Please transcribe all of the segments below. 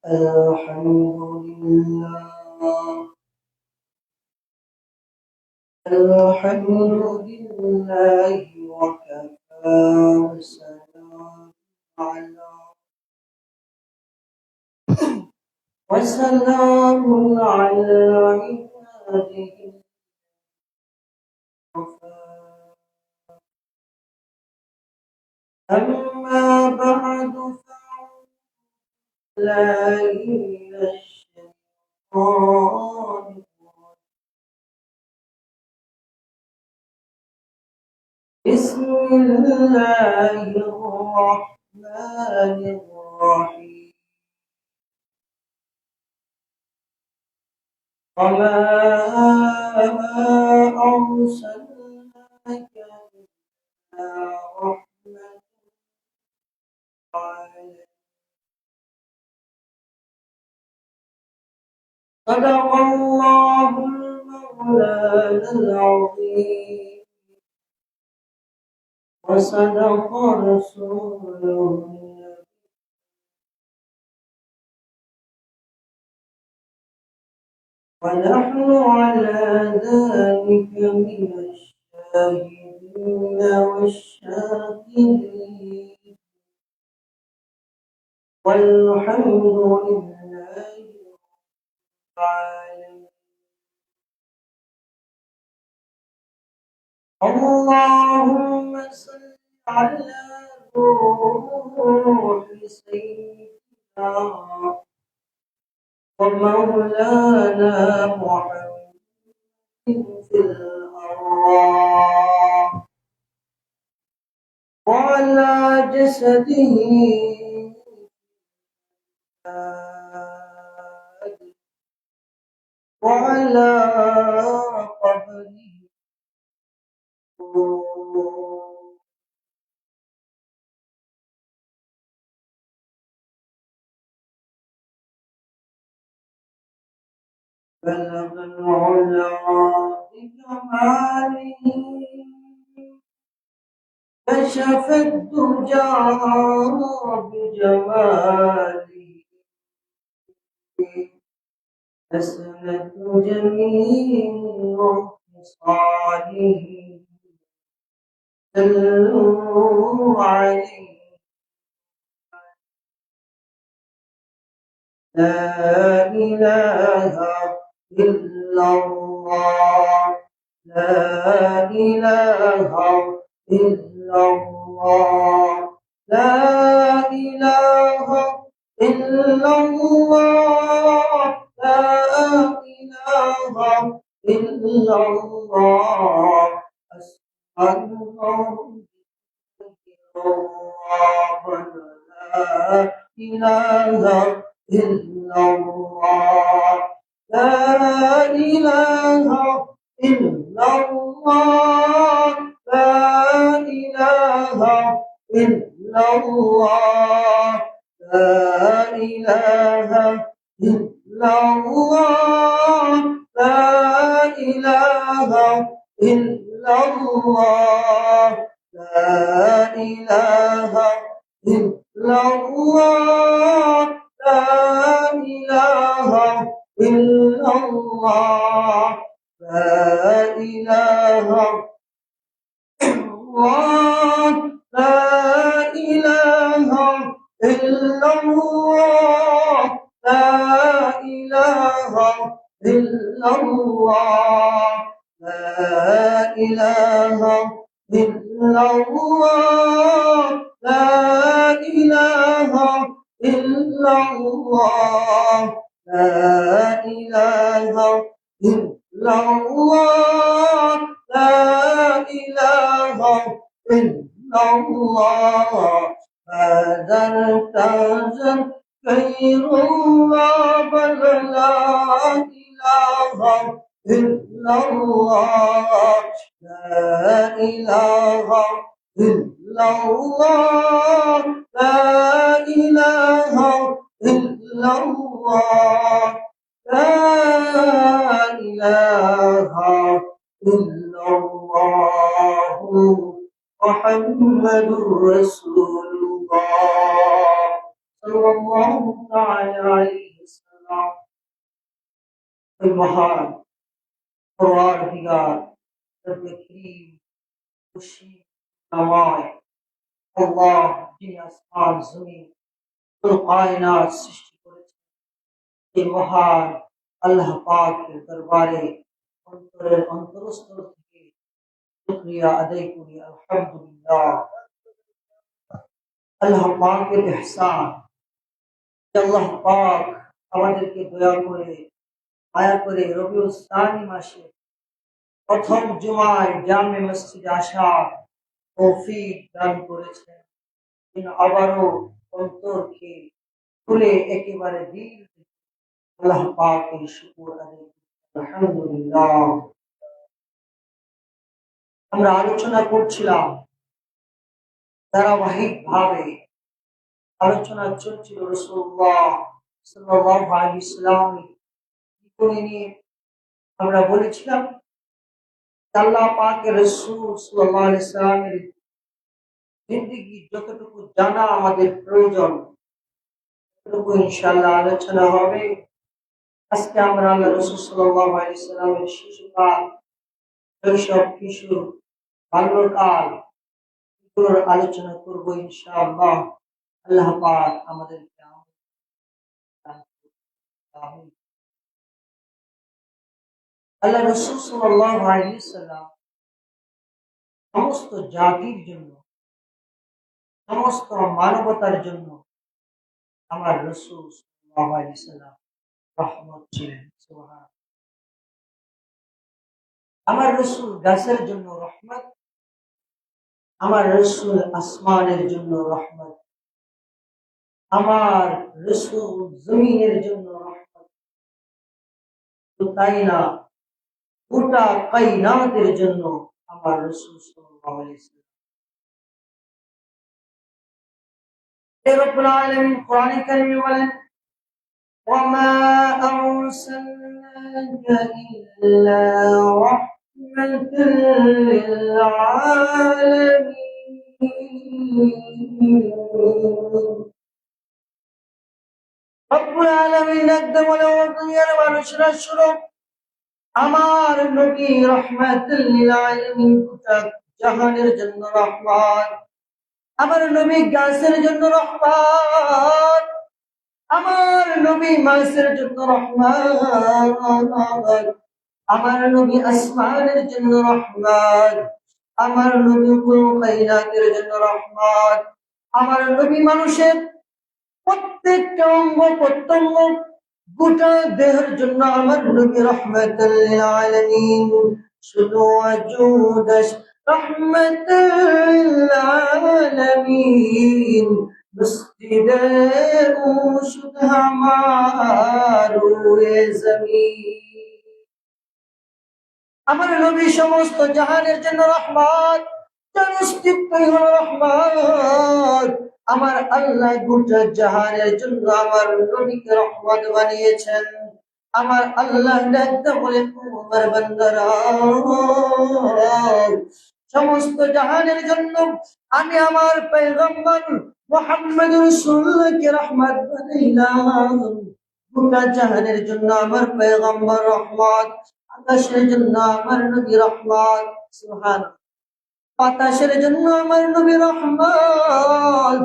الحمد لله الحمد لله وكفى وسلام على عباده المصطفى أما بعد فأعوذ بالله من الشيطان بسم الله الرحمن الرحيم وما أرسلناك إلا رحمة للعالمين صدق الله المولانا العظيم وصدق رسوله ونحن على ذلك من الشاهدين والشاكرين والحمد لله رب العالمين اللهم صل على روح سيدنا ومولانا محمد في الأرواح وعلى جسده وعلى قبره بلغ العلا بكماله كشف الدجى بجماله حسنت جميع خصاله صلوا عليه لا إله إلا الله لا إله إلا الله لا إله إلا الله لا إله إلا الله أسأل الله لا إله إلا الله لا إله إلا الله لا إله إلا الله لا إله إلا الله لا إله إلا الله لا إله إلا الله لا إله إلا الله لا إله الله لا إله إلا الله لا إله إلا الله لا إله إلا الله لا إله إلا الله لا إله إلا الله لا إله إلا الله هذا ارتجى خير الله بل لا إله إلا الله لا إله إلا الله لا إله إلا الله لا إله إلا الله محمد رسول الله صلى الله تعالى عليه السلام ওই মহান পরওয়ারদিগার রব্বে করিম খুশি নামায় আল্লাহ যিনি আসমান জমিন পুরো কায়নাত সৃষ্টি করেছেন এই মহান আল্লাহ পাকের দরবারে অন্তরের অন্তরস্থল থেকে শুকরিয়া আদায় করি আলহামদুলিল্লাহ। আল্লাহ পাকের ইহসান, আল্লাহ পাক আমাদেরকে দয়া করে মায়া করে রবিউল সানি মাসে প্রথম জুমায় জামে মসজিদে আসার তৌফিক দান করেছেন। তিনি আবারও অন্তরকে খুলে একেবারে দিল আল্লাহ পাকের শুকর আদায় করি আলহামদুলিল্লাহ। আমরা আলোচনা করছিলাম, ধারাবাহিক ভাবে আলোচনা চলছিল রাসূলুল্লাহ সাল্লাল্লাহু আলাইহি ওয়াসাল্লামের জীবনী নিয়ে। আমরা বলেছিলাম আল্লাহ পাকের রাসূল সাল্লাল্লাহু আলাইহি ওয়াসাল্লামের জিন্দেগি যতটুকু জানা আমাদের প্রয়োজন ততটুকু ইনশাআল্লাহ আলোচনা হবে। আজকে আমরা আল্লাহ রাসূল সাল্লাল্লাহু আলাইহি ওয়াসাল্লামের শিশুকাল, শৈশব, কিশোর, বাল্যকাল এগুলোর আলোচনা করব ইনশাআল্লাহ। আল্লাহ পাক আমাদেরকে আল্লাহ রাসূল সাল্লাল্লাহু আলাইহি ওয়াসাল্লাম সমস্ত জাতির জন্য, সমস্ত মানবতার জন্য আমার রাসূল সাল্লাল্লাহু আলাইহি ওয়াসাল্লাম রহমত ছিলেন। সুবহান। আমার রাসূল গাছের জন্য রহমত, আমার রাসূল আসমানের জন্য রহমত, আমার রাসূল জমিনের জন্য রহমত। তো তাই না, গোটা কায়নাতের জন্য আমার রাসূল সাল্লাল্লাহু আলাইহি ওয়াসাল্লাম। রব্বুল আলামিন কোরআনে কারীমে বলেন, ওয়ামা আরসালনাকা ইল্লা রাহমাতাল লিল আলামিন। রব্বুল আলামিন একদম বলে, ও দুনিয়ার মানুষরা শুনো, আমার নবী রাহমাতুল লিল আলামিন, গোটা জাহানের জন্য রহমত। আমার নবী গাছের জন্য রহমত, আমার নবী মাছের জন্য রহমত, আমার নবী আসমানের জন্য রহমত, আমার নবী পুরো কায়নাতের জন্য রহমত, আমার নবী মানুষের প্রত্যেকটা অঙ্গ প্রত্যঙ্গ গোটা দেহের জন্য আমার নবী রাহমাতুল লিল আলামিন। শুধু ওয়াজুদাস রাহমাতুল লিল আলামিন, মসজিদে শুধু হামারে জমিন। আমার নবী সমস্ত জাহানের জন্য রহমত, যার অস্তিত্বই হলো রহমত। আমার আল্লাহ গোটা জাহানের জন্য আমার নবীকে রহমত বানিয়েছেন। আমার আল্লাহ ডাকতে বলেন, আমার বান্দারা, সমস্ত জাহানের জন্য আমি আমার পয়গম্বর মুহাম্মদ রাসূলকে রহমত বানাইলাম। গোটা জাহানের জন্য আমার পয়গম্বর রহমত, আকাশের জন্য আমার নবী রহমত, সুবহানাল্লাহ, বাতাসের জন্য আমার নবী রহমত,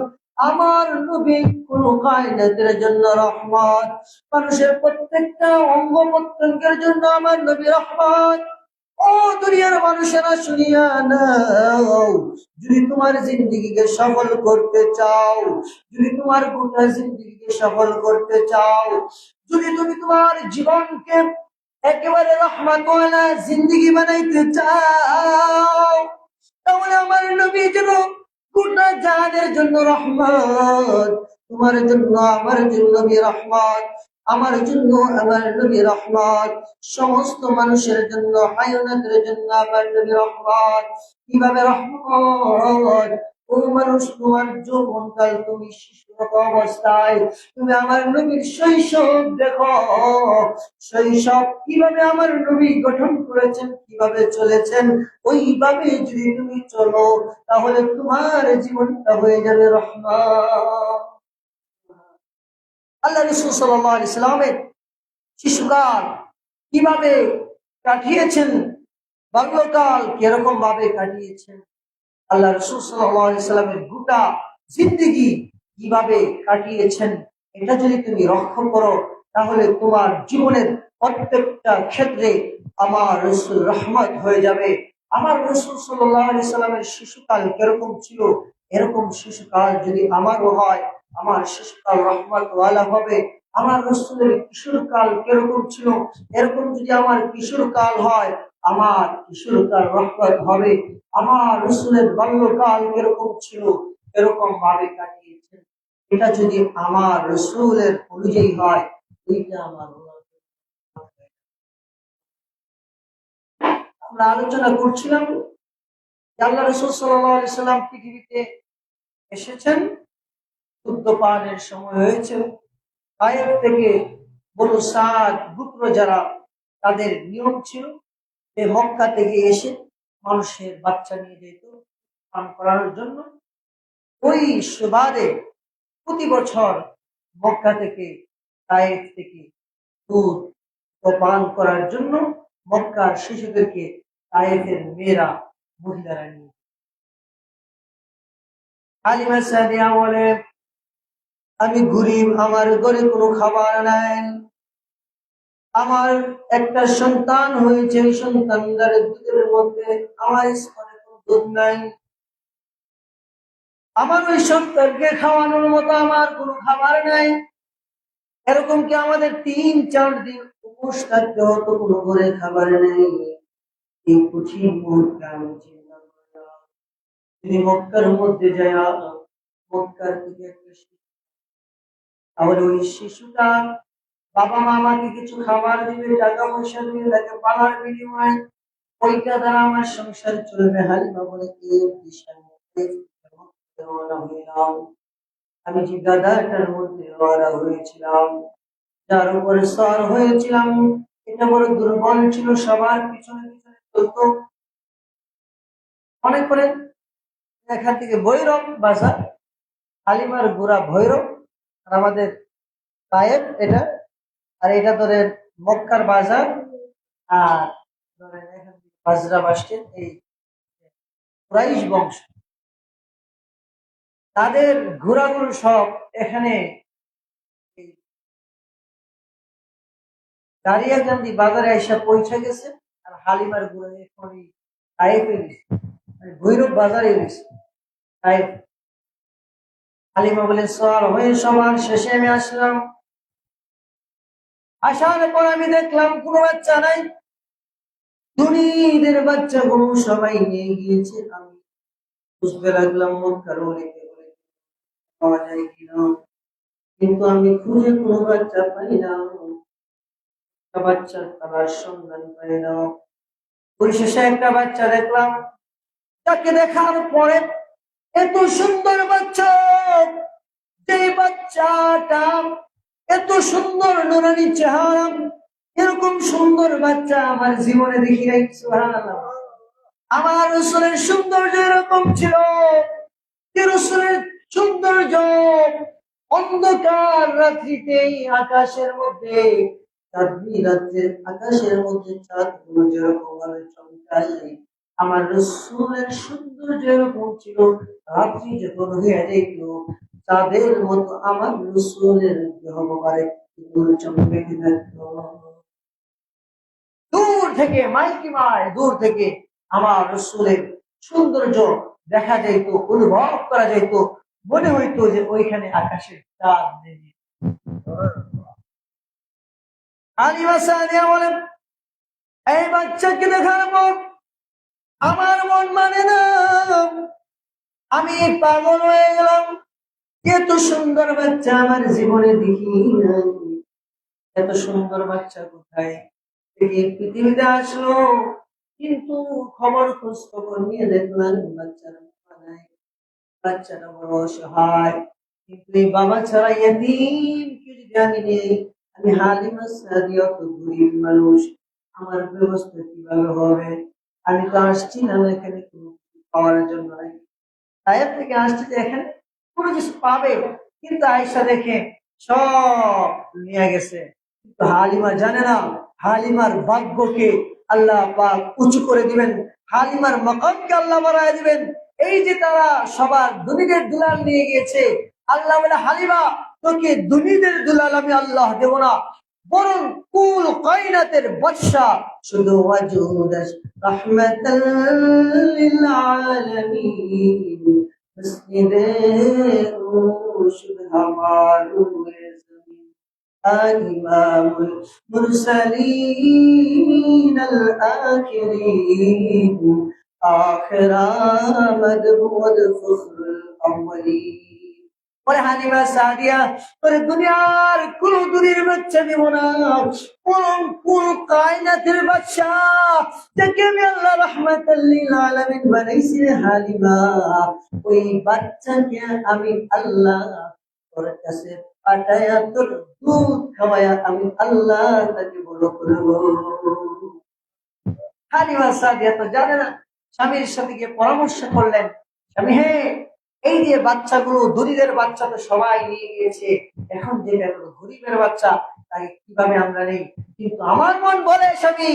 আমার নবী কোন কায়নাতের জন্য রহমত, মানুষের প্রত্যেকটা অঙ্গ প্রত্যঙ্গের জন্য আমার নবী রহমত। ও দুনিয়ার মানুষেরা শুনিয়া নাও, যদি তোমার জিন্দেগিকে সফল করতে চাও, যদি তোমার গোটা জিন্দেগিকে সফল করতে চাও, যদি তুমি তোমার জীবনকে একেবারে রহমতওয়ালা জিন্দেগি বানাইতে চাও, তাহলে আমার নবী যেন গোটা জাহানের জন্য রহমত, তোমার জন্য আমার জন্য নবী রহমত, আমার জন্য আমার নবী রহমত, সমস্ত মানুষের জন্য, হায়ানাতের জন্য আমার নবী রহমত। কিভাবে রহমত? ও মানুষ, তোমার যৌবনকাল, তুমি শিশুরত অবস্থায় তুমি আমার নবীর শৈশব দেখো। শৈশব কিভাবে আমার নবী গঠন করেছেন, কিভাবে চলেছেন, ওইভাবে যদি তুমি চলো তাহলে তোমার জীবনটা হয়ে যাবে রহমত। আল্লাহ রাসূল সাল্লাল্লাহু আলাইহি সাল্লামের শিশুকাল কিভাবে কাটিয়েছেন, বাল্যকাল কিরকম ভাবে কাটিয়েছেন, আল্লাহ রাসূল সাল্লাল্লাহু আলাইহি সাল্লামের গোটা জিন্দেগি কিভাবে কাটিয়েছেন, এটা যদি তুমি রক্ষা করো তাহলে তোমার জীবনের প্রত্যেকটা ক্ষেত্রে আমার রাসূল রহমত হয়ে যাবে। আমার রাসূল সাল্লাল্লাহু আলাইহি সাল্লামের শিশুকাল কিরকম ছিল, এরকম শিশুকাল যদি আমারও হয়, আমার শিশুকাল রহমত ওয়ালা হবে। আমার রাসূলের কিশোরকাল কিরকম ছিল, এরকম যদি আমার কিশোরকাল হয়, আমার কিশোরকাল রহমত হবে। আমার রাসূলের বাল্যকাল কিরকম ছিল, এরকম ভাবে কাটিয়েছেন। এটা যদি আমার রাসূলের অনুযায়ী হয়, ওইটা আমার আমরা আলোচনা করছিলাম যে আল্লাহ রাসূল সাল্লাল্লাহু আলাইহি সাল্লাম পৃথিবীতে এসেছেন, যুদ্ধপানের সময় হয়েছে। তায়েফ থেকে বনু সাদ গোত্র যারা, তাদের নিয়ম ছিল যে মক্কা থেকে এসে মানুষের বাচ্চা নিয়ে যেত পান করানোর জন্য। ওই সুবাদে প্রতি বছর মক্কা থেকে, তায়েফ থেকে দুধ পান করার জন্য মক্কার শিশুদেরকে তায়েফের মেয়েরা, মহিলারা নিয়ে হালিমা সাদিয়া বলে, আমি গরিব, আমার ঘরে কোনো খাবার নাই, আমার একটা সন্তান হয়েছে, ওই সন্তানদের দুধের মধ্যে আমার স্তনে কোনো দুধ নাই, আমার ওই সন্তানকে খাওয়ানোর মতো আমার কোনো খাবার নাই। এরকম কি আমাদের 3-4 দিন উপোস থাকতে হতো, কোনো ঘরে খাবার নেই। এই কঠিন মুহূর্তে আমি চিন্তা করলাম, যদি মক্কার মধ্যে যায়, মক্কার থেকে একটা শিশু, তাহলে ওই শিশুটা বাবা মা আমাকে কিছু খাবার দিবে, টাকা পয়সা দিবে, তাকে পালার বিনিময়ে ওইটা দ্বারা আমার সংসার চলবে। হালিমা বলে, এই উদ্দেশ্যে রওনা হইলাম। আমি যে গাধাটার মধ্যে রওনা হয়েছিলাম, যার উপরে সওয়ার হয়েছিলাম, এটা বড় দুর্বল ছিল, সবার পিছনে পিছনে চলতো। মনে করেন এখান থেকে ভৈরব বাজার, হালিমার গোড়া ভৈরব, আর আমাদের তায়েব এটা, আর এটা ধরেন মক্কার বাজার, আর ধরেন এখান থেকে বাজরা বাসছেন এই কুরাইশ বংশ, তাদের ঘোড়াগুলো সব এখানে দাঁড়িয়াকান্দি বাজারে এসে পৌঁছে গেছে। আর হালিমার ঘোড়া এখন তায়েফে গেছে, মানে ভৈরব বাজারে গেছে তায়েফ। হালিমা বলে, সওয়ার হয়ে সবার শেষে আমি আসলাম। আসার পর আমি দেখলাম কোনো বাচ্চা নাই, ধনীদের বাচ্চাগুলো সবাই নিয়ে গিয়েছে। আমি বুঝতে লাগলাম মক্কার অলিতে গলিতে পাওয়া যায় কিনা, কিন্তু আমি খুঁজে কোনো বাচ্চা পাই না, একটা বাচ্চার তালার সন্ধান পাই না। পরিশেষে একটা বাচ্চা দেখলাম, তাকে দেখার পরে এত সুন্দর বাচ্চা, যে বাচ্চাটা এত সুন্দর নুরানি চেহারা, এরকম সুন্দর বাচ্চা আমার জীবনে দেখি নাই। সুবহানাল্লাহ। আমার রাসূলের সৌন্দর্য এরকম ছিল যে রাসূলের সৌন্দর্য অন্ধকার রাত্রিতে আকাশের মধ্যে, চাঁদনি রাত্রের আকাশের মধ্যে চাঁদগুলো যেরকম ভাবে চমকায়, আমার রাসূলের সৌন্দর্য এরকম ছিল। রাত্রি যখন হয়ে যেত, চাঁদের মতো আমার রাসূলের দেহ মোবারক চমকে থাকতো। দূর থেকে, মাইকি মায় দূর থেকে আমার রাসূলের সৌন্দর্য দেখা যাইতো, অনুভব করা যাইত, মনে হইতো যে ওইখানে আকাশের চাঁদ নেমে। হালিমা সাদিয়া বলেন, এই বাচ্চাকে দেখার পর আমার মন মানে না, আমি পাগল হয়ে গেলাম। এত সুন্দর বাচ্চা আমার জীবনে দেখি নাই, এত সুন্দর বাচ্চা কোথায় থেকে পৃথিবীতে আসলো। কিন্তু খবর খোঁজ খবর নিয়ে দেখলাম বাচ্চার বাবা নাই, বাচ্চাটা বড় অসহায়। কিন্তু এই বাবা ছাড়া এতিম কেউ যদি আমি নেই, আমি হালিমা সাদিয়া তো গরিব মানুষ, আমার ব্যবস্থা কিভাবে হবে? আমি তো আসছিলাম এখানে কোনো কিছু পাওয়ার জন্য নাই, তায়েফ থেকে আসছে যে এখানে কোনো কিছু পাবে। কিন্তু আয়েশা দেখে সব নিয়ে গেছে। কিন্তু হালিমা জানে না, হালিমার ভাগ্যকে আল্লাহ পাক উঁচু করে দিবেন, হালিমার মাকামকে আল্লাহ বাড়ায় দিবেন। এই যে তারা সবার দুনিদের দুলাল নিয়ে গিয়েছে, আল্লাহ বলে হালিমা তোকে দুনিদের দুলাল আমি আল্লাহ দেব না, বরং কুল কায়নাতের বাদশা শুধু ওয়াজুদ রাহমাতাল লিল আলামিন মসজিদে শুধু হামারু إمام المرسلين الآخرين آخر مدبود فخر الأولين বলে হালিমা সাদিয়া তোরে দুনিয়ার কোন দুনিয়ার বাচ্চা দেব না, বরং কোন কায়নাতের বাচ্চা যাকে আমি আল্লাহ রাহমাতাল লিল আলামিন বানাইছি রে হালিমা, ওই বাচ্চাকে আমি আল্লাহ তোর কাছে পাঠায়া তোর দুধ খাওয়ায়া আমি আল্লাহ তাকে বড় করবো। হালিমা সাদিয়া তো জানে না, স্বামীর সাথে গিয়ে পরামর্শ করলেন, স্বামী হে এই যে বাচ্চাগুলো দরিদ্রের বাচ্চা তো সবাই নিয়ে গিয়েছে, এখন যেটা গরিবের বাচ্চা তাকে কিভাবে আমরা নেই? কিন্তু আমার মন বলে স্বামী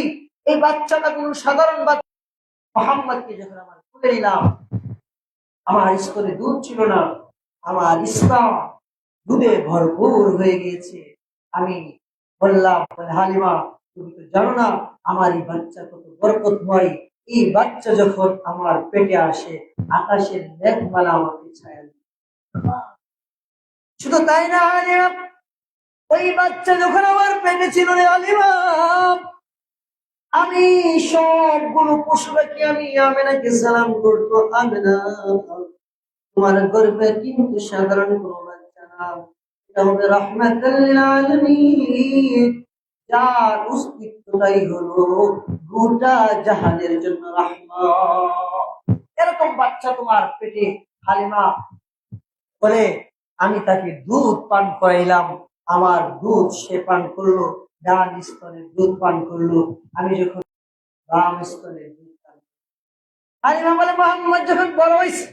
এই বাচ্চাটা কোন সাধারণ বাচ্চা, মোহাম্মদকে যখন আমার তুলে নিলাম, আমার স্তরে দুধ ছিল না, আমার ইসলাম দুধে ভরপুর হয়ে গিয়েছে। আমি বললাম হালিমা তুমি তো জানো না আমার এই বাচ্চা কত বরকতময়, এই বাচ্চা যখন আমার পেটে আসে আকাশের মেঘমালা আমাকে ছায়া দেয়। শুধু তাই না হালিমা, ওই বাচ্চা যখন আমার পেটে ছিল রে হালিমা, আমি সবগুলো পশু পাখি আমি আমেনাকে সালাম করতো, আমেনা তোমার গর্বে কিন্তু সাধারণ কোনো বাচ্চা না, এটা হবে রাহমাতাল লিল আলামিন, যার অস্তিত্বটাই হলো গোটা জাহানের জন্য রাহমাত। এরকম বাচ্চা তোমার পেটে। হালিমা বলে আমি তাকে দুধ পান করাইলাম, আমার দুধ সে পান করলো, ডান স্তনের দুধ পান করলো, আমি যখন বাম স্তনের দুধ পান। হালিমা বলে মোহাম্মদ যখন বড় হয়েছে,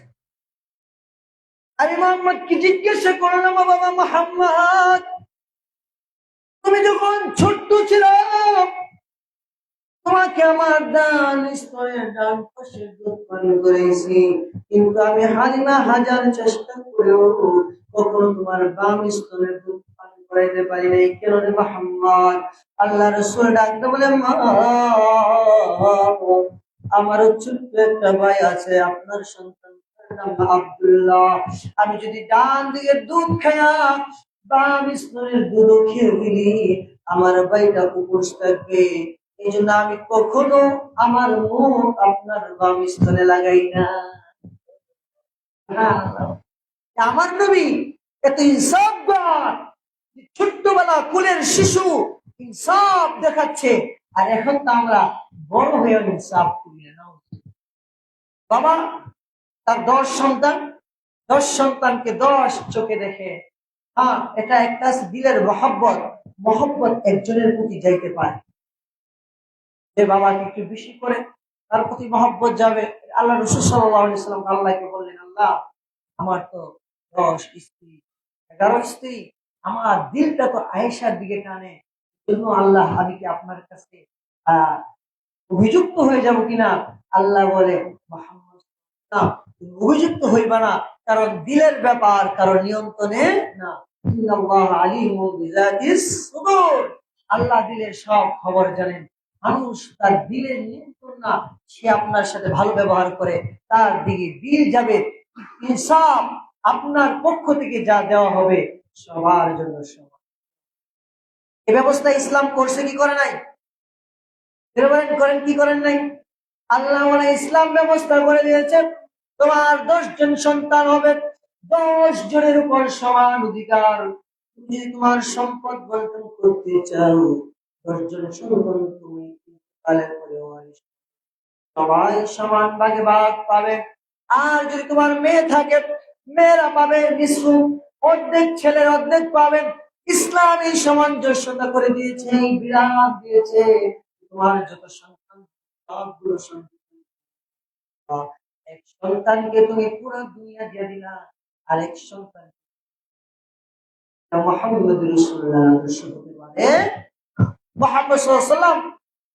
আমি মোহাম্মদকে জিজ্ঞাসা করলাম বাবা মোহাম্মদ তুমি যখন ছোট্ট ছিল তোমাকে আমার ডান স্তনের ডান পাশে দুধ পান করেছি, কিন্তু আমি হালিমা হাজার চেষ্টা করেও কখনো তোমার বাম স্তনের দুধ পান করাইতে পারি নাই, কেন রে মোহাম্মদ? আল্লাহ রাসূল ডাকতে বলে মা আমারও ছোট্ট একটা ভাই আছে, আপনার সন্তান নাম আব্দুল্লাহ, আমি যদি ডান দিকের দুধ খায়া বাম স্তনের দুধ খেয়ে ফেলি আমার ভাইটা উপোস থাকবে, এই জন্য আমি কখনো আমার মুখ আপনার বাম স্তনে লাগাই না। আমার নবী এত ইনসাফগার, ছোট্টবেলা কোলের শিশু ইনসাফ দেখাচ্ছে, আর এখন তো আমরা বড় হয়ে ইনসাফ করি না। বাবা তার 10 সন্তান, 10 সন্তানকে 10 চোখে দেখে, হ্যাঁ এটা একটা দিলের মহব্বত, মহব্বত একজনের প্রতি যাইতে পারে, যে বাবাকে একটু বেশি করে তার প্রতি মহব্বত যাবে। আল্লাহ রাসূল সাল্লাল্লাহু আলাইহি ওয়াসাল্লাম আল্লাহকে বললেন আল্লাহ আমার তো 10 স্ত্রী, 11 স্ত্রী, আমার দিলটা তো আয়েশার দিকে টানে, জন্য আল্লাহ আমি কি আপনার কাছে অভিযুক্ত হয়ে যাব কিনা? আল্লাহ বলে মুহাম্মদ না তুমি অভিযুক্ত হইবা না, কারণ দিলের ব্যাপার কারণ নিয়ন্ত্রণে না। ইন্নাল্লাহ আলিমুম বিযাতিস সুদূর, আল্লাহ দিলের সব খবর জানেন। মানুষ তার দিলের নিয়ন্ত্রণ না, সে আপনার সাথে ভালো ব্যবহার করে তার দিকে দিল যাবে, ইনসাফ আপনার পক্ষ থেকে যা দেওয়া হবে সবার জন্য সমান। এই ব্যবস্থা ইসলাম করছে কি করে নাই? করেন কি করেন নাই? আল্লাহ ইসলাম ব্যবস্থা করে দিয়েছে তোমার 10 জন সন্তান হবে, 10 জনের উপর সমান অধিকার। তুমি যদি তোমার সম্পদ বন্টন করতে চাও 10 জন সন্তান তুমি পালন করে সবাই সমান ভাগে ভাগ পাবে। আর যদি তোমার মেয়ে থাকে মেয়েরা পাবে নিঃস্ব, অর্ধেক ছেলের অর্ধেক পাবেন। ইসলাম এই সামঞ্জস্যতা করে দিয়েছে, এই বিরাট দিয়েছে, তোমার যত সন্তান সবগুলো সন্তান, এক সন্তানকে তুমি পুরো দুনিয়া দিয়ে দিলা, আরেক সন্তান মুহাম্মদ রাসূলুল্লাহ আদর্শ হতে পারে। মুহাম্মদ সাল্লাল্লাহু আলাইহি ওয়াসাল্লাম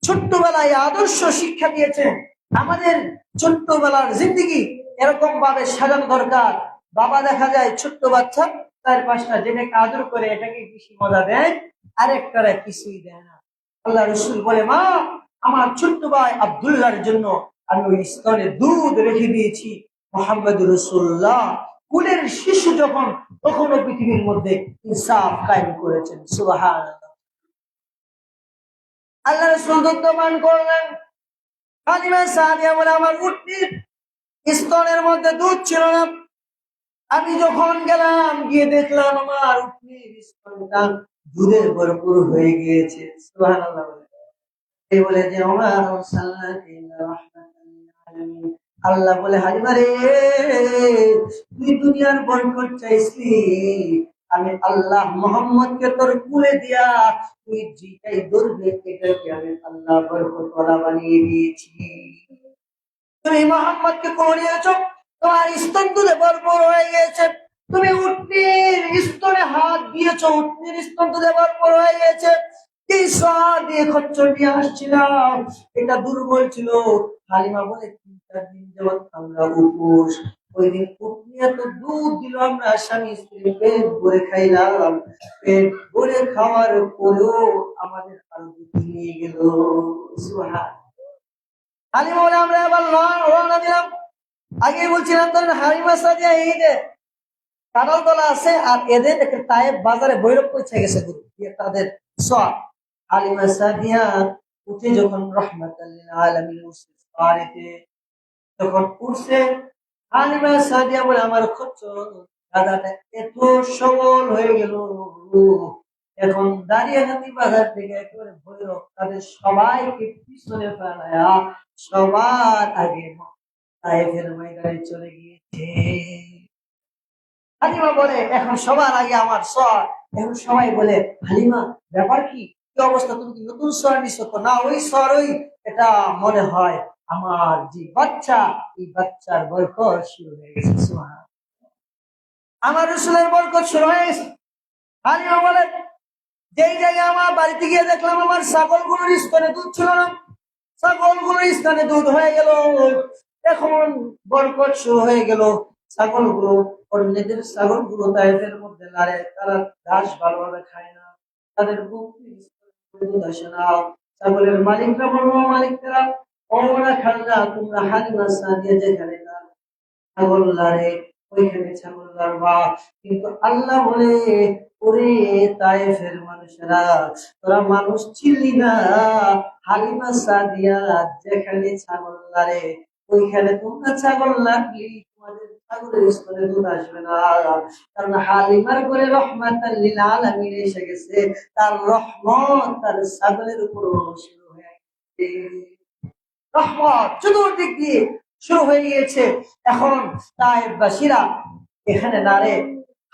ছোট্টবেলায় আদর্শ শিক্ষা দিয়েছেন। আমাদের ছোট্টবেলার জিন্দেগি এরকম ভাবে সাজানো দরকার। বাবা দেখা যায় ছোট্ট বাচ্চা 4-5টা যেটাকে আদর করে এটাকে বেশি মজা দেয়, আরেকটারে কিছুই দেয় না। আল্লাহ রসুল বলে, মা আমার ছোট্ট ভাই আব্দুল্লাহর জন্য আমি ওই স্তনে দুধ রেখে দিয়েছি। মুহাম্মদ রাসূলুল্লাহ কুলের শিশু যখন তখনও পৃথিবীর মধ্যে ইনসাফ কায়েম করেছেন। সুবহানাল্লাহ। আল্লাহ রসুল দত্তমান করলেন। হালিমা সাদিয়া বলে, আমার উটনির স্তনের মধ্যে দুধ ছিল না। আমি যখন গেলাম গিয়ে দেখলাম আমার উটনির স্তনটা দুধে ভরপুর হয়ে গিয়েছে। সুবহানাল্লাহ। বলে যে আল্লাহ বলে, হালিমা রে, তুই দুনিয়ার বরকত চাইছি, আমি আল্লাহ মোহাম্মদকে তোর কুলে দিয়া তুই যেটাই ধরবে এটাকে আমি আল্লাহ বরকত ওয়ালা বানিয়ে দিয়েছি। তুমি মোহাম্মদকে কোলে নিয়েছো, তোমার স্তন দুধে ভরপুর হয়ে গেছে। তুমি উটনির স্তনে হাত দিয়েছো, উটনির স্তন দুধে ভরপুর হয়ে গেছে। দিয়ে খচ্চর নিয়ে আসছিলাম, এটা দুর্বল ছিল। হালিমা বলে, 3-4 দিন যাবত আমরা উপোস। ওই দিন উটনি এত দুধ দিল, আমরা স্বামী স্ত্রী পেট ভরে খাইলাম। পেট ভরে খাওয়ার পরেও আমাদের আরো দুধ নিয়ে গেল। হালিমা বলে, আমরা আবার রওনা দিলাম। আগে বলছিলাম ধরেন হালিমা সাদিয়া এই যে কাঁঠাল তলা আছে, আর এদের একটা তায়েব বাজারে বৈরব পৌঁছে গেছে তাদের সব। হালিমা সাদিয়া উঠে যখন রাহমাতাল লিল আলামিন উঠছে, যখন উঠছে হালিমা সাদিয়া বলে, আমার খচ্চর দাদাটা এত সবল হয়ে গেল, এখন দাঁড়িয়ে হাতি বাজার থেকে একেবারে ভৈরব তাদের সবাইকে পিছনে ফেলায়া সবার আগে তায়েফের ময়দানে চলে গিয়েছে। হালিমা বলে, এখন সবার আগে আমার সর। এখন সবাই বলে, হালিমা ব্যাপার কি, কি অবস্থা, তুমি কি নতুন সর নিচ্ছ? না, ওই সর, ওই এটা মনে হয় আমার যে বাচ্চা, এই বাচ্চার বরকত শুরু হয়ে গেছে। সুবহানাল্লাহ। আমার রাসূলের বরকত শুরু হয়ে গেছে। হালিমা বলে, যেই জায়গায় আমার বাড়িতে গিয়ে দেখলাম আমার ছাগলগুলোর স্তনে দুধ ছিল না, ছাগলগুলোর স্তনে দুধ হয়ে গেল। এখন বরকত শুরু হয়ে গেল। ছাগলগুলো নিজেদের ছাগলগুলো তায়েফের মধ্যে লড়ে, তারা ঘাস ভালোভাবে খায় না, তাদের দুধ আসে না। ছাগলের মালিকরা বলবো, মালিকরা ওরা খান না, তোমরা হালিমা সাদিয়া যেখানে ছাগল লড়ে ওইখানে ছাগল লড়বা। কিন্তু আল্লাহ বলে, ওরে তায়েফের মানুষেরা, তোরা মানুষ ছিলি না, হালিমা সাদিয়া যেখানে ছাগল লড়ে ওইখানে তোমরা ছাগল লাগলি তোমাদের ছাগলের স্তনে দুধ আসবে না। কারণ হালিমার করে রহমাতাল লিল আলামিন এসে গেছে, তার রহমত তার ছাগলের উপর শুরু হয়ে গেছে। রহমত চতুর্দিক দিয়ে শুরু হয়ে গিয়েছে। এখন তায়েফবাসীরা এখানে দাঁড়ে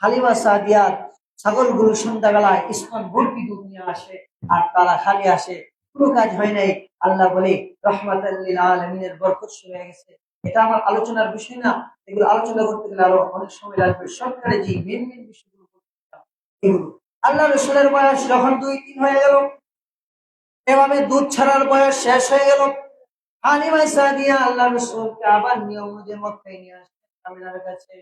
হালিমা সাদিয়ার ছাগলগুলো সন্ধ্যাবেলায় স্তন ভর্তি দুধ নিয়ে আসে, আর তারা খালি আসে, কোনো কাজ হয় নাই। আল্লাহ বলে, রহমাতাল লিল আলামিনের বরকত শুরু হয়ে গেছে। এটা আমার আলোচনার বিষয় না, এগুলো আলোচনা করতে গেলে আরো অনেক সময় লাগবে। সরকারে যে মেন মেন বিষয়গুলো এগুলো, আল্লাহ রসুলের বয়স যখন 2-3 হয়ে গেল, এভাবে দুধ ছাড়ার বয়স শেষ হয়ে গেল, হালিমা সাদিয়া আল্লাহ রাসূলকে আবার নিয়ম অনুযায়ী মক্কায় নিয়ে আসলেন আমিনার কাছে।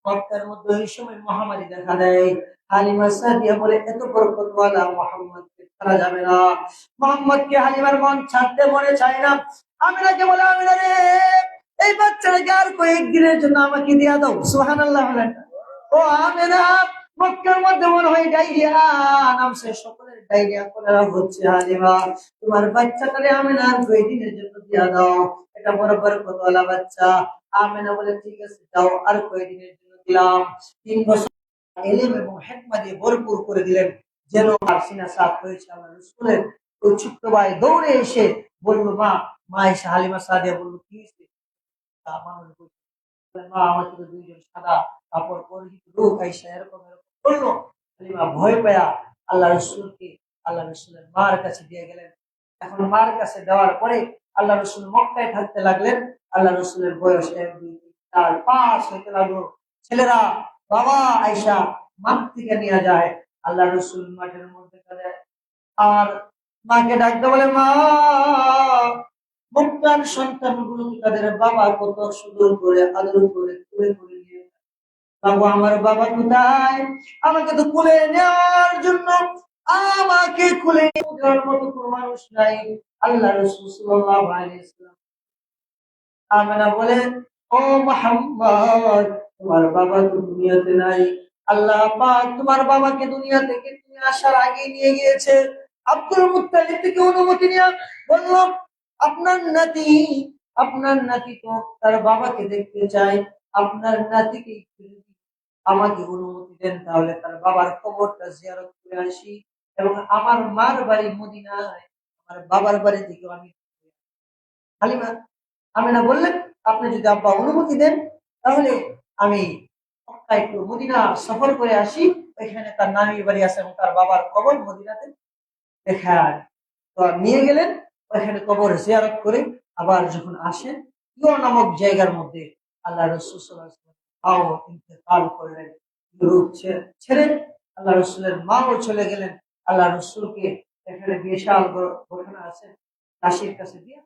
মক্কার মধ্যে ওই সময় মহামারী দেখা দেয়। হালিমা সাদিয়া বলে, এত বরকতওয়ালা মুহাম্মদকে ছাড়া যাবে না। মুহাম্মদকে হালিমার মন ছাড়তে মনে চায় না। আমিনাকে বলে, আমিনা রে, এই বাচ্চাটাকে আর কয়েকদিনের জন্য আমাকে দিয়া দাও। সুবহানাল্লাহ বলেন। ও আমিনা, মক্কার মধ্যে মনে হয় ডায়রিয়া নামছে, সকলের ডায়রিয়া কলেরা হচ্ছে। হালিমা, তোমার বাচ্চাটারে আমিনা আর কয়েকদিনের জন্য দিয়া দাও, এটা বড় বরকতওয়ালা বাচ্চা। আমিনা বলে, ঠিক আছে দাও, আর কয়েকদিনের জন্য দিলাম। 3 বছর ইলম এবং হিকমা দিয়ে ভরপুর করে দিলেন, যেন আর সিনা সাফ হয়েছে। আল্লাহ রাসূলের ওই ছোট্ট ভাই দৌড়ে এসে বলল, মা। মা এসে হালিমা সাদিয়া বলল, কি হয়েছে? মা, আমাকে তো 2জন সাদা কাপড় পরিহিত লোক আইসা এরকম এরকম করলো। হালিমা ভয় পায়া আল্লাহ রসুলকে আল্লাহ রসুলের মার কাছে দিয়ে গেলেন। এখন মার কাছে দেওয়ার পরে আল্লাহ রসুল মক্কায় থাকতে লাগলেন। আল্লাহ রসুলের বয়স 1, 2, 3, 4, 5 হতে লাগলো। ছেলেরা বাবা আইসা মাঠ থেকে নিয়ে যায়, আল্লাহ রসুল মাঠের মধ্যে কাঁদে। আর মাকে ডাকতে বলে, মা, মুক্তার সন্তান গুলো তাদের বাবা কত সুন্দর করে আদর করে তুলে করে নিয়ে, বাবু আমার বাবা কোথায়? আমাকে তো কুলে নেওয়ার জন্য, আমাকে কুলে নেওয়ার মতো কোনো মানুষ নাই। আল্লাহ রাসূল সাল্লাল্লাহু আলাইহি ওয়াসাল্লাম আমেনা বলেন, ও মুহাম্মদ, তোমার বাবা তো দুনিয়াতে নাই। আল্লাহ পাক তোমার বাবাকে দুনিয়া থেকে তুমি আসার আগে নিয়ে গিয়েছে। আব্দুল মুত্তালিব থেকে অনুমতি নিয়ে বললাম, আপনার নাতি, আপনার নাতি তো তার বাবাকে দেখতে চায়, আপনার নাতিকে আমাকে অনুমতি দেন, তাহলে তার বাবার কবরটা জিয়ারত করে আসি, এবং আমার মার বাড়ি মদিনায়, আমার বাবার বাড়ি থেকে আমি। হালিমা আমিনা বললেন, আপনি যদি আব্বা অনুমতি দেন তাহলে আমি মক্কা একটু মদিনা সফর করে আসি, ওইখানে তার নানির বাড়ি আছে এবং তার বাবার কবর মদিনাতে দেখার। তো নিয়ে গেলেন, ওইখানে কবর জিয়ারত করে আবার যখন আসেন ইয়ো নামক জায়গার মধ্যে আল্লাহ রাসূল সাল্লাল্লাহু আলাইহি ওয়াসাল্লাম ইন্তেকাল করলেন। রূপ ছেড়ে আল্লাহ রসুলের মাও চলে গেলেন। আল্লাহ রসুলকে এখানে বিশাল ঘটনা আছে, দাসীর কাছে দিয়ে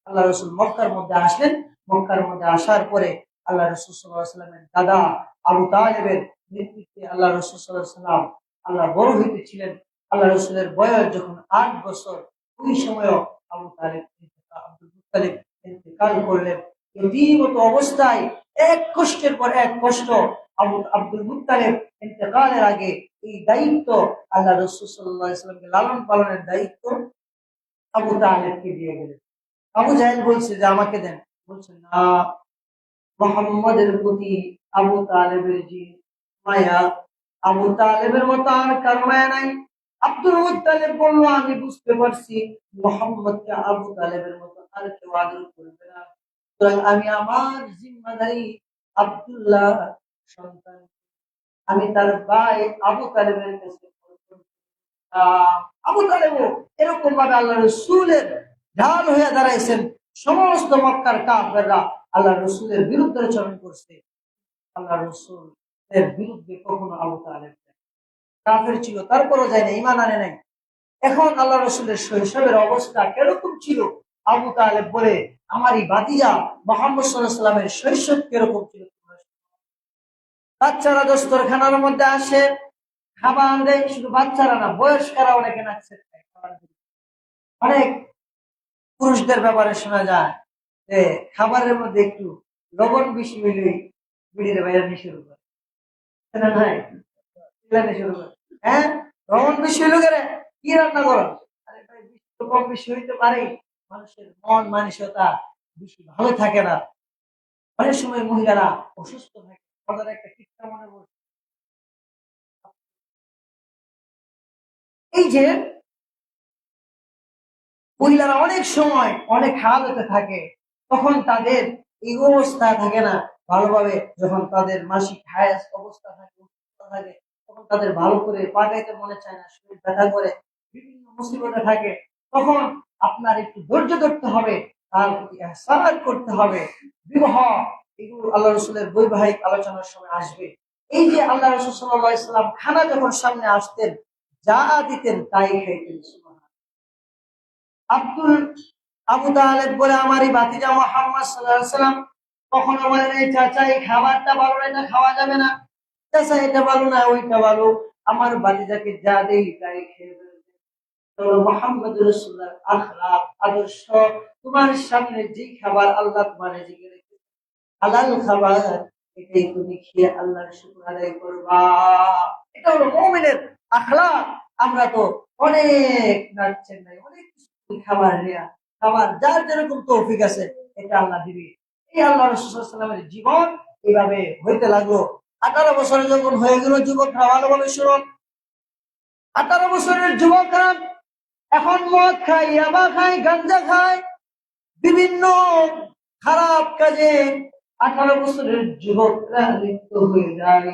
আল্লাহ রসুল মক্কার মধ্যে আসলেন। মক্কার মধ্যে আসার পরে আল্লাহ রসুল সাল্লাল্লাহু আলাইহি ওয়াসাল্লামের দাদা আবু তালেবের নেতৃত্বে আল্লাহ রসুল সাল্লাল্লাহু আলাইহি ওয়াসাল্লাম আল্লাহ বড় হইতেছিলেন। আল্লাহ রসুলের বয়স যখন 8 বছর, ওই সময়ও আবু তালেব আব্দুল মুত্তালিব ইন্তেকাল করলেন। এতিমত অবস্থায় এক কষ্টের পর এক কষ্ট, আব্দুল মুত্তালিব ইন্তেকালের আগে এই দায়িত্ব আল্লাহ রাসূল সাল্লাল্লাহু আলাইহি ওয়াসাল্লামকে লালন পালনের দায়িত্ব আবু তালেবকে দিয়ে গেলেন। আবু জাহেল বলছে যে আমাকে দেন, বলছে না, মুহাম্মাদের প্রতি আবু তালেবের যে মায়া, আবু তালেবের মতো আর কারো মায়া নাই। আব্দুল মুত্তালিব বলল, আমি বুঝতে পারছি মুহাম্মদকে আবু তালেবের মতো আর কেউ আদর করবে না, সুতরাং আমি আমার জিম্মাদারি আব্দুল্লাহ সন্তান, আমি তার ভাই আবু তালেবের কাছে আবু তালেবও এরকম ভাবে আল্লাহ রসুলের ঢাল হয়ে দাঁড়াইছেন। সমস্ত মক্কার কাফেররা আল্লাহ রসুলের বিরুদ্ধে আচরণ করছে, আল্লাহ রসুল এর বিরুদ্ধে কখনো আবু তালেব কাফের ছিল, তারপরও যায় না, ঈমান আনে নাই। এখন আল্লাহ রসুলের শৈশবের অবস্থা কিরকম ছিল? আবু তালেব বলে, আমারই ভাতিজা মুহাম্মদ সাল্লাল্লাহু আলাইহি ওয়াসাল্লামের শৈশব কিরকম ছিল। বাচ্চারা দস্তরখানার মধ্যে আসে, খাবার দেয়, শুধু বাচ্চারা না, বয়স্করা অনেকে নাচছে। অনেক পুরুষদের ব্যাপারে শোনা যায় যে খাবারের মধ্যে একটু লবণ বেশি হইলে বিড়ির বাইরে শুরু করে, হ্যাঁ, লবণ বেশি হইলো কেন, কি রান্না করো? আরে ভাই, কম বেশি হইতে পারে, মানুষের মন মানসিকতা বেশি ভালো থাকে না। অনেক সময় মহিলারা অসুস্থ থাকে, তাদের একটা কিচ্ছা মনে পড়ছে। এই যে মহিলারা অনেক সময় অনেক হালতে থাকে, তখন তাদের এই অবস্থা থাকে না ভালোভাবে, যখন তাদের মাসিক হায়াস অবস্থা থাকে, তখন তাদের ভালো করে পাঠাইতে মনে চায় না, শরীর ব্যথা করে, বিভিন্ন মুসিবতে থাকে, তখন আপনার একটু ধৈর্য ধরতে হবে, তার প্রতি ইহসান করতে হবে। বিবাহ এগুলো আল্লাহ রসুলের বৈবাহিক আলোচনার সময় আসবে। এই যে আল্লাহ রসুল সাল্লাল্লাহু আলাইহি ওয়াসাল্লাম খানা যখন সামনে আসতেন, যা দিতেন তাই খাইতেন। আব্দুল আবু তালেব বলে, আমারই ভাতিজা মুহাম্মদ সাল্লাল্লাহু আলাইহি ওয়াসাল্লাম কখনো বলেন, এই চাচা এই খাবারটা ভালো না, এটা খাওয়া যাবে না, চাচা এটা ভালো না, ওইটা ভালো, আমার ভাতিজাকে যা দেই তাই খেয়ে ফেলবে। তো মুহাম্মদ রাসূলুল্লাহর আখলাক আদর্শ, তোমার সামনে যে খাবার আল্লাহ তোমার রিজিকে রেখেছে, হালাল খাবার, এটাই তুমি খেয়ে আল্লাহর শুকর আদায় করবা। এটা হলো মুমিনের আখলাক। আমরা তো অনেক নাচছেন নাই, অনেক খাবার নেয়া, খাবার যার যেরকম তৌফিক আছে এটা আল্লাহ দিবে। এই আল্লাহ রাসূল সাল্লাল্লাহু আলাইহি ওয়াসাল্লামের জীবন এইভাবে হইতে লাগলো। 18 বছরে যখন হয়ে গেল, যুবকরা ভালোভাবে শুনুন, 18 বছরের যুবকরা এখন মদ খায়, ইয়াবা খায়, গাঞ্জা খায়, বিভিন্ন খারাপ কাজে 18 বছরের যুবকরা লিপ্ত হয়ে যায়।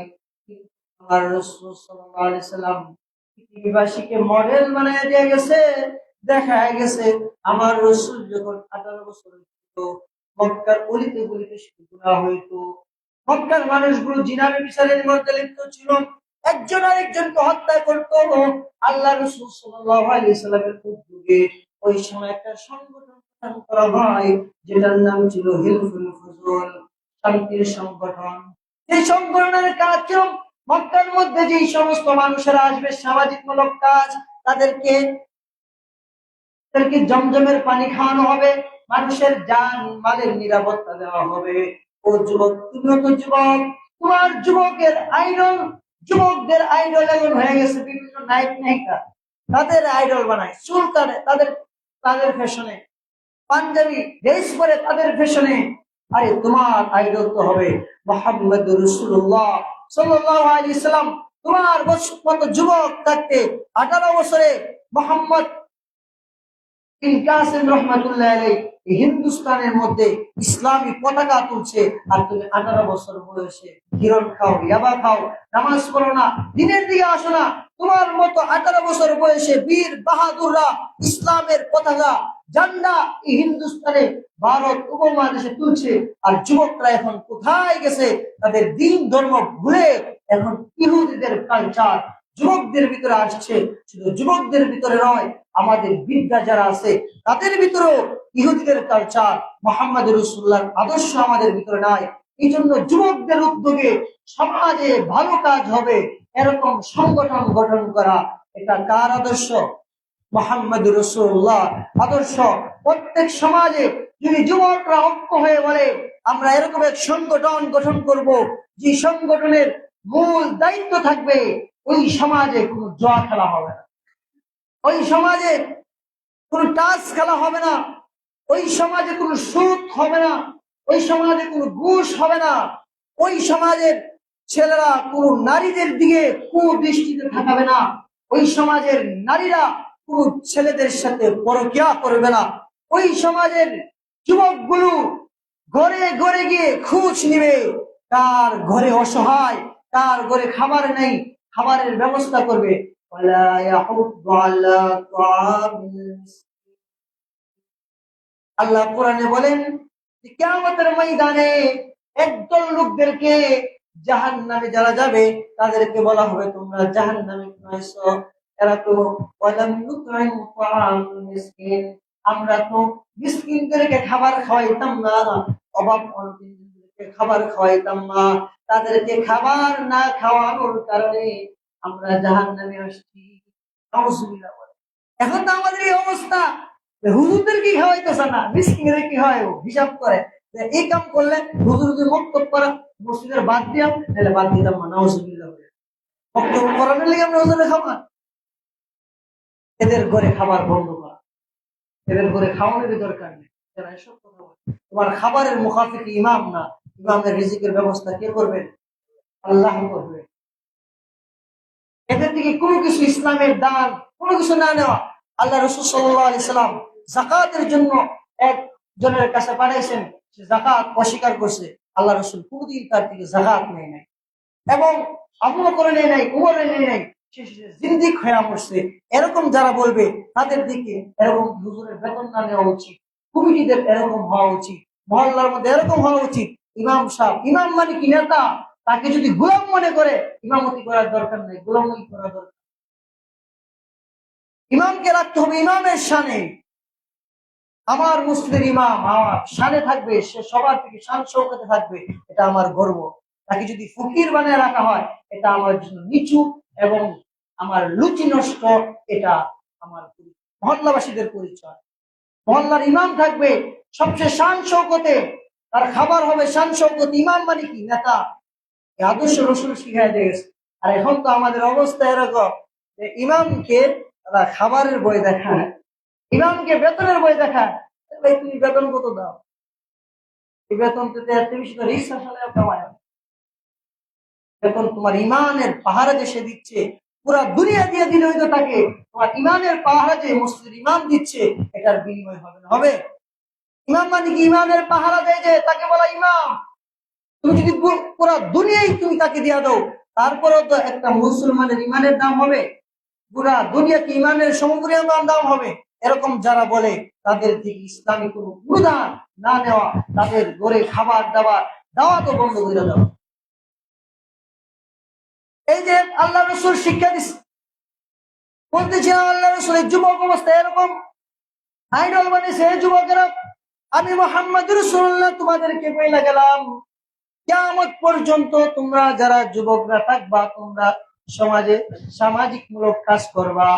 আমার রাসূল সাল্লাল্লাহু আলাইহি ওয়াসাল্লাম পৃথিবীবাসীকে মডেল বানায় দিয়ে গেছে। দেখা গেছে আমার রসুল যখন 18 বছর ছিল, মক্কার অলিতে গলিতে শুধু গুনাহ হইতো, মক্কার মানুষগুলো জিনা ব্যভিচারের মধ্যে লিপ্ত ছিল, একজন আরেকজনকে হত্যা করতো। আল্লাহ রাসূল সাল্লাল্লাহু আলাইহি সাল্লামের উদ্যোগে ওই সময় একটা সংগঠন গঠন করা হয়, যেটার নাম ছিল হিলফুল ফুজুল, শান্তির সংগঠন। এই সংগঠনের কাজ ছিল মক্কার মধ্যে যে সমস্ত মানুষেরা আসবে সামাজিকমূলক কাজ, তাদেরকে জমজমের পানি খাওয়ানো হবে, মানুষের জান মালের নিরাপত্তা দেওয়া হবে। ও যুবক, তুমিও তো যুবক, তোমার যুবকের আইডল, যুবকদের আইডল এখন হয়ে গেছে বিভিন্ন নায়ক নায়িকা, তাদের আইডল বানায়, চুল কাটে তাদের তাদের ফ্যাশনে, পাঞ্জাবি ড্রেস পরে তাদের ফ্যাশনে। আরে তোমার আইডল তো হবে মুহাম্মদুর রাসূলুল্লাহ সাল্লাল্লাহু আলাইহি সাল্লাম। তোমার মতো যুবক থাকতে 18 বছরে মোহাম্মদ কাসেম রহমাতুল্লাহ আলাইহি হিন্দুস্তানের মধ্যে ইসলামী পতাকা তুলছে, আর তুমি 18 বছর বয়সে হিরণ খাও, ইয়াবা খাও, নামাজ পড়ো না, দিনের দিকে আসো না। তোমার মতো 18 বছর বয়সে বীর বাহাদুররা ইসলামের পতাকা ঝান্ডা এই হিন্দুস্তানে ভারত উপমহাদেশে তুলছে, আর যুবকরা এখন কোথায় গেছে? তাদের দিন ধর্ম ভুলে এখন ইহুদিদের কালচার যুবকদের ভিতরে আসছে। শুধু যুবকদের ভিতরে নয়, আমাদের বিদ্যা যারা আছে তাদের ভিতরেও ইহুদিদের কালচার, মুহাম্মদ রাসূলুল্লাহর আদর্শ আমাদের ভিতরে নাই। এই জন্য যুবকদের উদ্যোগে সমাজে ভালো কাজ হবে এরকম সংগঠন গঠন করা, এটা কার আদর্শ? মুহাম্মদ রাসূলুল্লাহ আদর্শ। প্রত্যেক সমাজে যদি যুবকরা ঐক্য হয়ে বলে আমরা এরকম এক সংগঠন গঠন করব, যে সংগঠনের মূল দায়িত্ব থাকবে ওই সমাজে কোনো জুয়া খেলা হবে না, ওই সমাজে কোনো টাস খেলা হবে না, ওই সমাজে কোনো সুদ হবে না, ওই সমাজে কোনো ঘুষ হবে না, ওই সমাজের ছেলেরা কোনো নারীদের দিকে কুদৃষ্টিতে তাকাবে না, ওই সমাজের নারীরা কোনো ছেলেদের সাথে পরকীয়া করবে না, ওই সমাজের যুবকগুলো ঘরে ঘরে গিয়ে খোঁজ নিবে কার ঘরে অসহায়, কার ঘরে খাবার নেই, খাবারের ব্যবস্থা করবে। আল্লাহ কোরআনে বলেন যে কিয়ামতের ময়দানে একদল লোকদেরকে জাহান্নামে যারা যাবে তাদেরকে বলা হবে তোমরা জাহান্নামে নয়ছো, এরা তো ওয়ালাম নুতঈম তাআমুল মিসকিন, আমরা তো মিসকিনদেরকে খাবার খাওয়াইতাম না, অভাব অনটনদেরকে খাবার খাওয়াইতাম না, তাদেরকে খাবার না খাওয়ানোর কারণে আমরা জাহান্নামে আসছি। নাউজুবিল্লাহ। এখন তো আমাদের এই অবস্থা, হুজুরদের কি খাওয়াইতেছে না, মিসকিনের কি হয় হিসাব করে যে এই কাম করলে হুজুর যদি মক্তব করা মসজিদের বাদ দিয়াম, তাহলে বাদ দিতাম না। নাউজুবিল্লাহ। মক্তব করানোর লেগে আমরা হুজুরের খাবার, এদের ঘরে খাবার বন্ধ করা, এদের ঘরে খাওয়ানোর দরকার নেই। যারা এসব কথা বলে, তোমার খাবারের মুখাফিক ইমাম না, ইমামের রিজিকের ব্যবস্থা কে করবে? আল্লাহ করবে। এদের থেকে কোনো কিছু ইসলামের দান কোনো কিছু না নেওয়া। আল্লাহ রাসূল সাল্লাল্লাহু আলাইহি সাল্লাম যাকাতের জন্য একজনের কাছে পাঠাইছেন, সে যাকাত অস্বীকার করছে, আল্লাহ রাসূল কোনদিন তার থেকে যাকাত নেয় নাই, এবং আবু বকর নেয় নাই, উমর নেয় নাই, সে জিন্দিক হয়ে মরছে। এরকম যারা বলবে তাদের দিকে এরকম হুজুরের বেতন না নেওয়া উচিত, কমিটিদের এরকম হওয়া উচিত, মহল্লার মধ্যে এরকম হওয়া উচিত। ইমাম সাহেব, ইমাম মানে কি নেতা, তাকে যদি গোলাম মনে করে ইমামতি করার দরকার নেই, গোলামি করার দরকার। ইমামকে রাখতে হবে ইমামের শানে। আমার মুসলিম ইমাম আমার শানে থাকবে, সে সবার থেকে শান শৌকতে থাকবে, এটা আমার গর্ব। তাকে যদি ফকির বানায় রাখা হয় এটা আমার জন্য নিচু এবং আমার লুচি নষ্ট, এটা আমার মহল্লাবাসীদের পরিচয়। মহল্লার ইমাম থাকবে সবচেয়ে শান শৌকতে, তার খাবার হবে শান শৌকত। ইমাম মানে কি? নেতা। আদর্শ রসুল শিখাই দিয়েছে। আর এখন তো আমাদের অবস্থা এরকম যে ইমামকে তারা খাবারের বই দেখায়, ইমামকে বেতনের বই দেখায়। ভাই তুমি বেতন কত দাও? এই বেতন পেতে এত বেশি করে রিক্সা চালায় কামায়। বেতন তোমার ইমানের পাহারা যে সে দিচ্ছে, পুরা দুনিয়া দিয়ে দিলে হয়তো তাকে তোমার ইমানের পাহারা যে মসজিদের ইমাম দিচ্ছে, এটার বিনিময় হবে না? হবে? ইমাম মানে কি? ইমানের পাহারা দেয় যে তাকে বলা ইমাম। তুমি যদি পুরো দুনিয়ায় তুমি তাকে দিয়া দাও, তারপরেও তো একটা মুসলমানের ইমানের দাম হবে? পুরা দুনিয়া কি ইমানের সমপরিমাণ দাম হবে? এরকম যারা বলে তাদের থেকে ইসলামী কোন অনুদান না নেওয়া, তাদের ঘরে খাবার দাবার দেওয়া তো বন্ধ করে দেওয়া। এই যে আল্লাহ রসুল শিক্ষা দিচ্ছে, বলতেছিলাম আল্লাহ রসুলের যুবক অবস্থা এরকম আইডল বানিয়েছে। যুবকেরা, আমি মুহাম্মদ রাসূলুল্লাহ তোমাদেরকে বলে গেলাম, কিয়ামত পর্যন্ত তোমরা যারা যুবকরা থাকবা, তোমরা সমাজে সামাজিক মূলক কাজ করবা।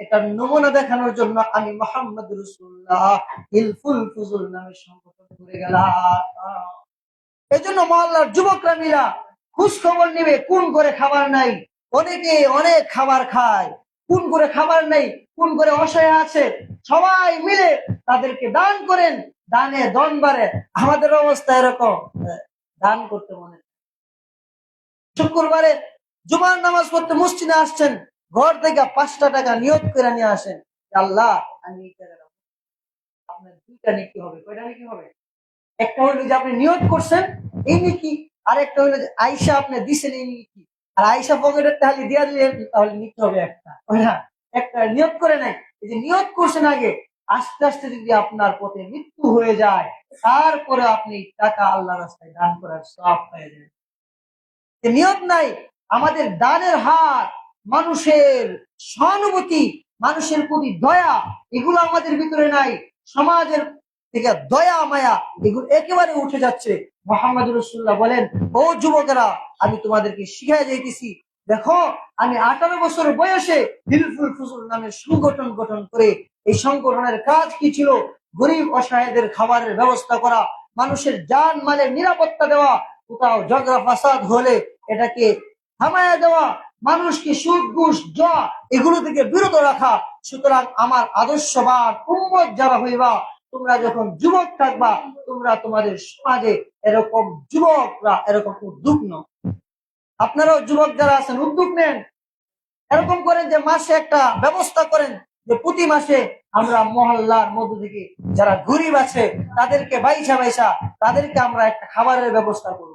এটা নমুনা দেখানোর জন্য আমি মুহাম্মদ রাসূলুল্লাহ হিলফুল ফুজুল নামে সংগঠন করে গেলাম। এই জন্য মহল্লার যুবকরা মিলা খোঁজ খবর নিবে কোন করে খাবার নাই। অনেকে অনেক খাবার খায়, কোন করে খাবার নেই, কোন করে অসহায় আছে, সবাই মিলে তাদেরকে দান করেন। দানে দন বাড়ে। আমাদের অবস্থা এরকম, দান করতে মনে। শুক্রবারে জুমার নামাজ পড়তে মসজিদে আসছেন, ঘর থেকে 5টা টাকা নিয়ত করে নিয়ে আসেন, আল্লাহ আমি আপনার 2টা নেকি হবে। কয়টা নেকি হবে? একটা হইলো যে আপনি নিয়ত করছেন এই নেকি, আর একটা হইলো যে আয়সা আপনি দিছেন এই নেকি। আর আয়সা পকেটের তাহলে দিয়া দিলে তাহলে নিতে হবে একটা, একটা নিয়ত করে নাই। এই যে নিয়ত করছেন আগে, আস্তে আস্তে যদি আপনার পথে মৃত্যু হয়ে যায়, তারপরে আপনি টাকা আল্লাহ রাস্তায় দান করার সওয়াব পেয়ে যাবেন। নিয়ত নাই, আমাদের দানের হাত, মানুষের সহানুভূতি, মানুষের প্রতি দয়া, এগুলো আমাদের ভিতরে নাই। সমাজের থেকে দয়া মায়া এগুলো একেবারে উঠে যাচ্ছে। মুহাম্মদ রাসূলুল্লাহ বলেন, ও যুবকেরা, আমি তোমাদেরকে শিখাই যাইতেছি। দেখো, আমি 18 বছর বয়সে হিলফুল ফুজুল নামে সংগঠন গঠন করে, এই সংগঠনের কাজ কি ছিল? গরিব অসহায়দের খাবারের ব্যবস্থা করা, মানুষের জান মালের নিরাপত্তা দেওয়া, কোথাও ঝগড়া ফাসাদ হলে এটাকে থামায়া দেওয়া, মানুষকে সুদ ঘুষ জুয়া এগুলো থেকে বিরত রাখা। সুতরাং আমার আদর্শবান উম্মত যারা হইবা, তোমরা যখন যুবক থাকবা, তোমরা তোমাদের সমাজে এরকম যুবকরা এরকম উদ্যোগ নাও। আপনারাও যুবক যারা আছেন উদ্যোগ নেন, এরকম করেন যে মাসে একটা ব্যবস্থা করেন যে প্রতি মাসে আমরা মহল্লার মধ্য থেকে যারা গরিব আছে তাদেরকে বাইসা বাইসা তাদেরকে আমরা একটা খাবারের ব্যবস্থা করব।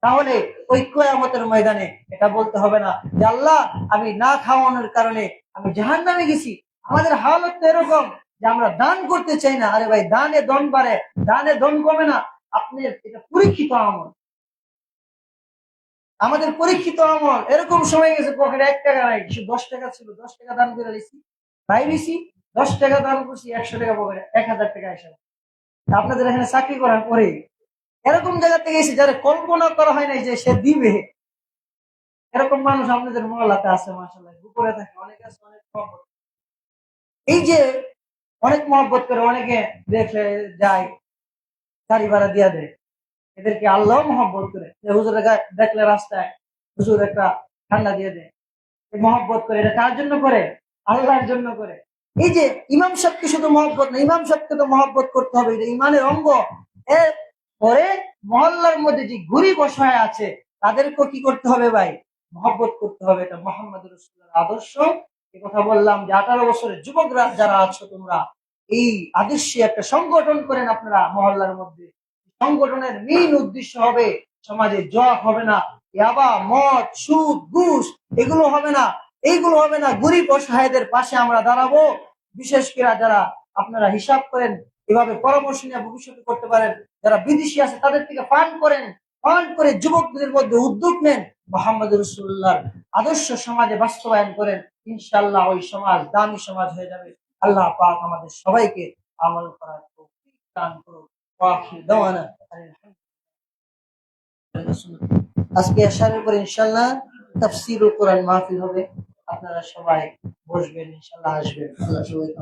তাহলে ওই কিয়ামতের ময়দানে এটা বলতে হবে না যে আল্লাহ আমি না খাওয়ানোর কারণে আমি জাহান্নামে গেছি। আমাদের হালত তো এরকম যে আমরা দান করতে চাই না। আরে ভাই, দানে দন বাড়ে, দানে দন কমে না। আপনার এটা পরীক্ষিত আমল, আমাদের পরীক্ষিত আমল। এরকম সময় গেছে পকেটে 1 টাকা নাই, 10 টাকা ছিল, 10 টাকা দান করে দিছি, বাইরেছি 10 টাকা দান করছি, 100 টাকা পকেটে, 1000 টাকা এসে। আপনাদের এখানে চাকরি করার পরে এরকম জায়গা থেকে এসে যারা কল্পনা করা হয় নাই যে সে দিবে, এরকম মানুষ আপনাদের মহল্লাতে আছে। মাশাআল্লাহ, উপরে থাকে, অনেকে আছে অনেক মহব্বত। এই যে অনেক মহব্বত করে, অনেকে দেখলে যায় গাড়ি ভাড়া দিয়া দেয়, এদেরকে আল্লাহ মহব্বত করে। হুজুর দেখলে রাস্তায় হুজুর একটা ঠান্ডা দিয়ে দেয়, মহব্বত করে। এটা কার জন্য করে? আল্লাহর জন্য করে। এই যে ইমাম সাহেবকে শুধু মহব্বত না, ইমাম সাহেবকে তো মহব্বত করতে হবে, এটা ইমানের অঙ্গ। এর পরে মহল্লার মধ্যে যে গরিব অসহায় আছে তাদেরকেও কি করতে হবে ভাই? মহব্বত করতে হবে। এটা মুহাম্মদ রাসূলুল্লাহর আদর্শ। এই কথা বললাম যে 18 বছরের যুবকরা যারা আছো, তোমরা এই আদর্শে একটা সংগঠন করেন আপনারা মহল্লার মধ্যে। সংগঠনের মেইন উদ্দেশ্য হবে সমাজে জগ হবে না, ইয়াবা মদ সুদ ঘুষ এগুলো হবে না, এইগুলো হবে না। গরিব অসহায়দের পাশে আমরা দাঁড়াবো। বিশেষ করে যারা আপনারা হিসাব করেন, এভাবে পরামর্শ নিয়ে ভবিষ্যতে করতে পারেন। যারা বিদেশি আছে তাদের থেকে ফান্ড করেন, ফান্ড করে যুবকদের মধ্যে উদ্যোগ নেন, মুহাম্মদ রাসূলুল্লাহর আদর্শ সমাজে বাস্তবায়ন করেন। ইনশাআল্লাহ ওই সমাজ দামি সমাজ হয়ে যাবে। আল্লাহ পাক আমাদের সবাইকে আমল করার তৌফিক দান করুন। আজকে এশারের পর ইনশাআল্লাহ তাফসীরুল কোরআন মাহফিল হবে। আপনারা সবাই বসবেন, ইনশাআল্লাহ আসবেন। আল্লাহ সবাইকে